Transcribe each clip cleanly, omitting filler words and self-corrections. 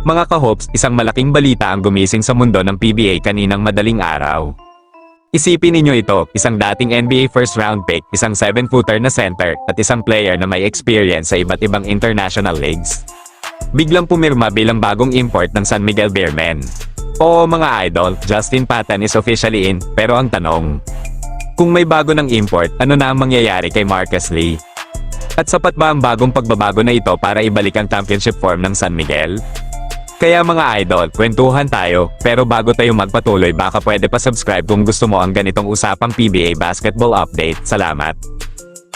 Mga ka-hopes, isang malaking balita ang gumising sa mundo ng PBA kaninang madaling araw. Isipin ninyo ito, isang dating NBA first round pick, isang 7-footer na center, at isang player na may experience sa iba't ibang international leagues. Biglang pumirma bilang bagong import ng San Miguel Beermen. Oo mga idol, Justin Patton is officially in, pero ang tanong, kung may bago ng import, ano na ang mangyayari kay Marcus Lee? At sapat ba ang bagong pagbabago na ito para ibalik ang championship form ng San Miguel? Kaya mga idol, kwentuhan tayo, pero bago tayo magpatuloy baka pwede pa subscribe kung gusto mo ang ganitong usapang PBA basketball update. Salamat!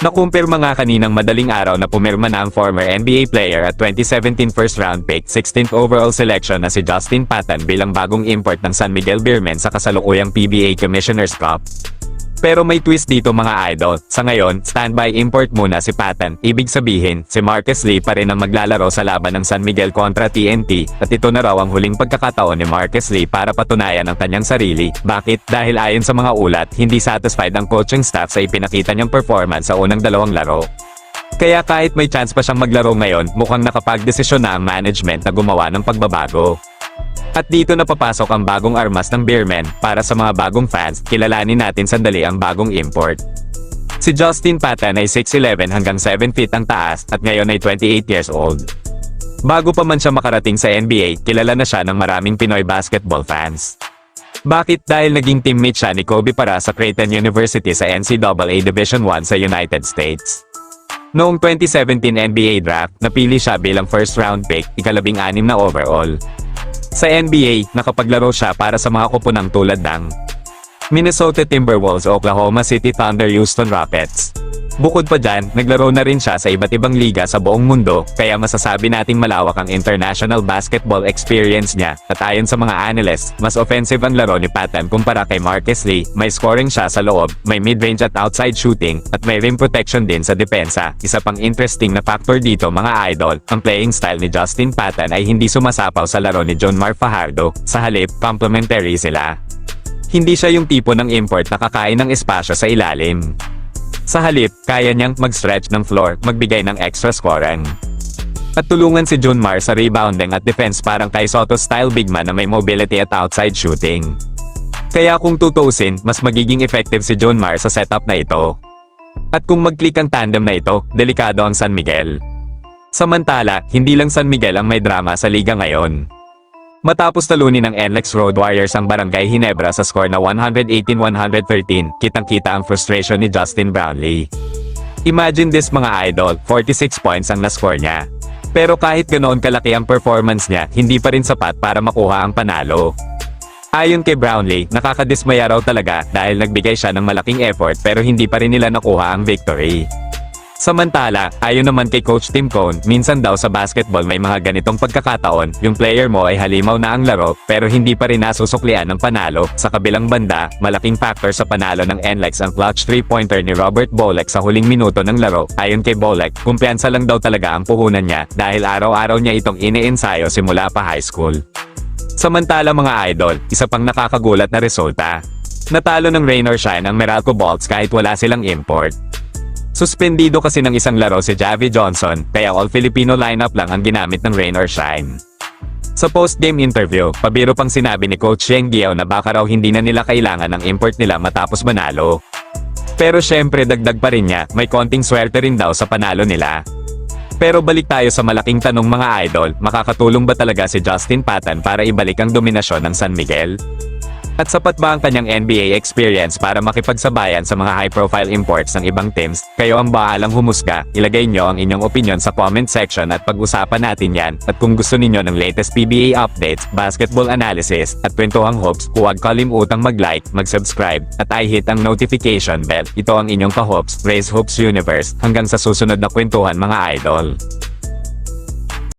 Nakumpirma nga kaninang madaling araw na pumirma na ang former NBA player at 2017 first round pick, 16th overall selection na si Justin Patton bilang bagong import ng San Miguel Beermen sa kasalukuyang PBA Commissioner's Cup. Pero may twist dito mga idol, sa ngayon, standby import muna si Patton, ibig sabihin, si Marcus Lee pa rin ang maglalaro sa laban ng San Miguel kontra TNT, at ito na raw ang huling pagkakataon ni Marcus Lee para patunayan ang kanyang sarili. Bakit? Dahil ayon sa mga ulat, hindi satisfied ang coaching staff sa ipinakita niyang performance sa unang dalawang laro. Kaya kahit may chance pa siyang maglaro ngayon, mukhang nakapagdesisyon na ang management na gumawa ng pagbabago. At dito na papasok ang bagong armas ng Beermen. Para sa mga bagong fans, kilalanin natin sandali ang bagong import. Si Justin Patton ay 6'11 hanggang 7 feet ang taas at ngayon ay 28 years old. Bago pa man siya makarating sa NBA, kilala na siya ng maraming Pinoy basketball fans. Bakit? Dahil naging teammate siya ni Kobe para sa Creighton University sa NCAA Division I sa United States. Noong 2017 NBA draft, napili siya bilang first round pick, ika-16 na overall. Sa NBA, nakapaglaro siya para sa mga koponang tulad ng Minnesota Timberwolves, Oklahoma City Thunder, Houston Rockets. Bukod pa dyan, naglaro na rin siya sa iba't ibang liga sa buong mundo, kaya masasabi nating malawak ang international basketball experience niya. At ayon sa mga analysts, mas offensive ang laro ni Patton kumpara kay Marcus Lee, may scoring siya sa loob, may mid-range at outside shooting, at may rim protection din sa depensa. Isa pang interesting na factor dito mga idol, ang playing style ni Justin Patton ay hindi sumasapaw sa laro ni Jonmar Fajardo, sa halip, complementary sila. Hindi siya yung tipo ng import na kakain ng espasyo sa ilalim. Sa halip, kaya niyang mag-stretch ng floor, magbigay ng extra scoring. At tulungan si Jonmar sa rebounding at defense parang kay Soto-style big man na may mobility at outside shooting. Kaya kung tutuusin, mas magiging effective si Jonmar sa setup na ito. At kung mag-click ang tandem na ito, delikado ang San Miguel. Samantala, hindi lang San Miguel ang may drama sa liga ngayon. Matapos talunin ng NLEX Road Warriors ang Barangay Ginebra sa score na 118-113, kitang-kita ang frustration ni Justin Brownlee. Imagine this mga idol, 46 points ang na-score niya. Pero kahit ganoon kalaki ang performance niya, hindi pa rin sapat para makuha ang panalo. Ayon kay Brownlee, nakakadismaya raw talaga dahil nagbigay siya ng malaking effort pero hindi pa rin nila nakuha ang victory. Samantala, ayon naman kay Coach Tim Cone, minsan daw sa basketball may mga ganitong pagkakataon, yung player mo ay halimaw na ang laro, pero hindi pa rin nasusuklian ng panalo. Sa kabilang banda, malaking factor sa panalo ng NLEX ang clutch 3-pointer ni Robert Bolek sa huling minuto ng laro. Ayon kay Bolek, kumpiyansa lang daw talaga ang puhunan niya, dahil araw-araw niya itong iniensayo simula pa high school. Samantala mga idol, isa pang nakakagulat na resulta. Natalo ng rain or shine ang Meralco Bolts kahit wala silang import. Suspendido kasi ng isang laro si Javi Johnson, kaya all-Filipino lineup lang ang ginamit ng rain or shine. Sa post-game interview, pabiro pang sinabi ni Coach Sheng Giao na baka raw hindi na nila kailangan ang import nila matapos manalo. Pero syempre dagdag pa rin niya, may konting swerte rin daw sa panalo nila. Pero balik tayo sa malaking tanong mga idol, makakatulong ba talaga si Justin Patton para ibalik ang dominasyon ng San Miguel? At sapat ba ang kanyang NBA experience para makipagsabayan sa mga high-profile imports ng ibang teams? Kayo ang bahalang humusga, ilagay nyo ang inyong opinion sa comment section at pag-usapan natin yan. At kung gusto ninyo ng latest PBA updates, basketball analysis, at kwentuhang hopes, huwag kalimutang mag-like, mag-subscribe, at i-hit ang notification bell. Ito ang inyong ka-hopes, Raise Hopes Universe, hanggang sa susunod na kwentuhan mga idol.